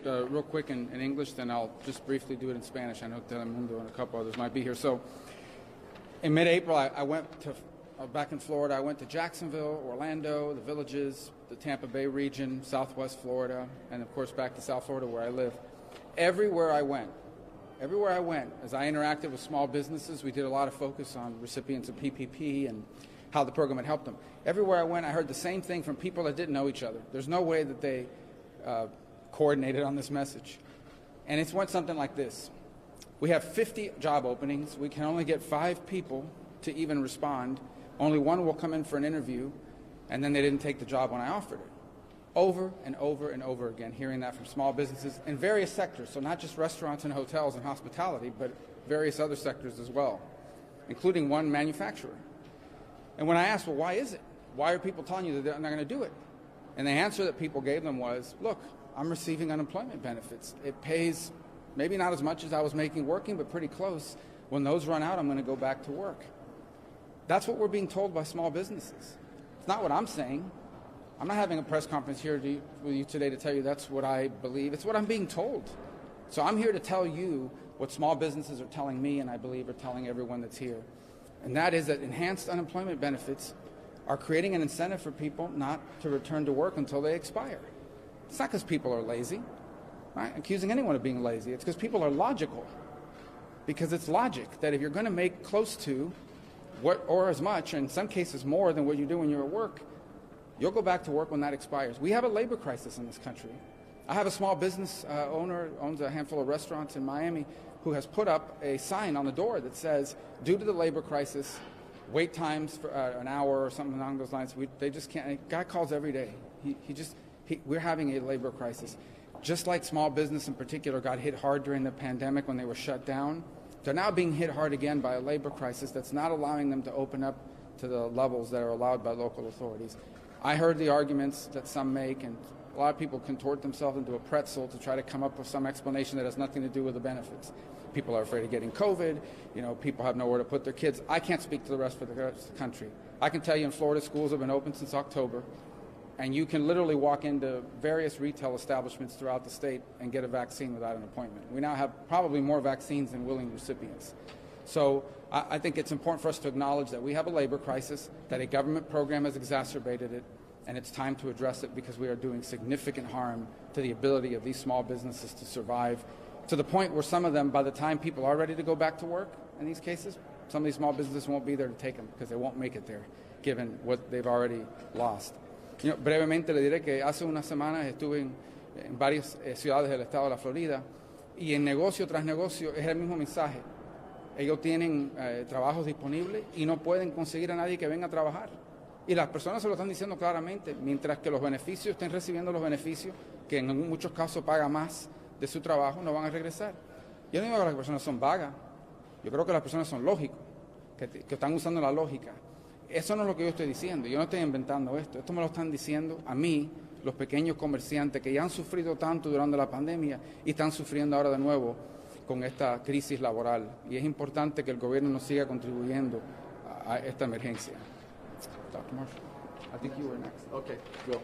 real quick in English, then I'll just briefly do it in Spanish. I know Telemundo and a couple others might be here. So in mid-April, I went to, back in Florida, I went to Jacksonville, Orlando, the Villages, the Tampa Bay region, Southwest Florida, and of course back to South Florida where I live. Everywhere I went, as I interacted with small businesses, we did a lot of focus on recipients of PPP and how the program had helped them. Everywhere I went, I heard the same thing from people that didn't know each other. There's no way that they coordinated on this message. And it's went something like this. We have 50 job openings. We can only get 5 people to even respond. Only one will come in for an interview, and then they didn't take the job when I offered it. Over and over and over again, hearing that from small businesses in various sectors, so not just restaurants and hotels and hospitality, but various other sectors as well, including one manufacturer. And when I asked, well, why is it? Why are people telling you that they're not going to do it? And the answer that people gave them was, look, I'm receiving unemployment benefits. It pays maybe not as much as I was making working, but pretty close. When those run out, I'm going to go back to work. That's what we're being told by small businesses. It's not what I'm saying. I'm not having a press conference here with you today to tell you that's what I believe. It's what I'm being told. So I'm here to tell you what small businesses are telling me, and I believe are telling everyone that's here. And that is that enhanced unemployment benefits are creating an incentive for people not to return to work until they expire. It's not because people are lazy. I'm not accusing anyone of being lazy. It's because people are logical. Because it's logic that if you're going to make close to what, or as much, in some cases more than what you do when you're at work, you'll go back to work when that expires. We have a labor crisis in this country. I have a small business owner, owns a handful of restaurants in Miami, who has put up a sign on the door that says, due to the labor crisis, wait times for an hour or something along those lines, they just can't. A guy calls every day. We're having a labor crisis. Just like small business in particular got hit hard during the pandemic when they were shut down, they're now being hit hard again by a labor crisis that's not allowing them to open up to the levels that are allowed by local authorities. I heard the arguments that some make, and a lot of people contort themselves into a pretzel to try to come up with some explanation that has nothing to do with the benefits. People are afraid of getting COVID. People have nowhere to put their kids. I can't speak to the rest of the country. I can tell you in Florida, schools have been open since October, and you can literally walk into various retail establishments throughout the state and get a vaccine without an appointment. We now have probably more vaccines than willing recipients. So I think it's important for us to acknowledge that we have a labor crisis, that a government program has exacerbated it, and it's time to address it because we are doing significant harm to the ability of these small businesses to survive, to the point where some of them, by the time people are ready to go back to work in these cases, some of these small businesses won't be there to take them because they won't make it there, given what they've already lost. Brevemente le diré que hace unas semanas estuve en varias ciudades del estado de la Florida y en negocio tras negocio es el mismo mensaje. Ellos tienen trabajos disponibles y no pueden conseguir a nadie que venga a trabajar. Y las personas se lo están diciendo claramente, mientras que los beneficios estén recibiendo los beneficios, que en muchos casos paga más de su trabajo, no van a regresar. Yo no digo que las personas son vagas, yo creo que las personas son lógicos, que están usando la lógica. Eso no es lo que yo estoy diciendo, yo no estoy inventando esto me lo están diciendo a mí, los pequeños comerciantes que ya han sufrido tanto durante la pandemia y están sufriendo ahora de nuevo con esta crisis laboral. Y es importante que el gobierno nos siga contribuyendo a esta emergencia. Dr. Marshall, I think you were next. Okay, go.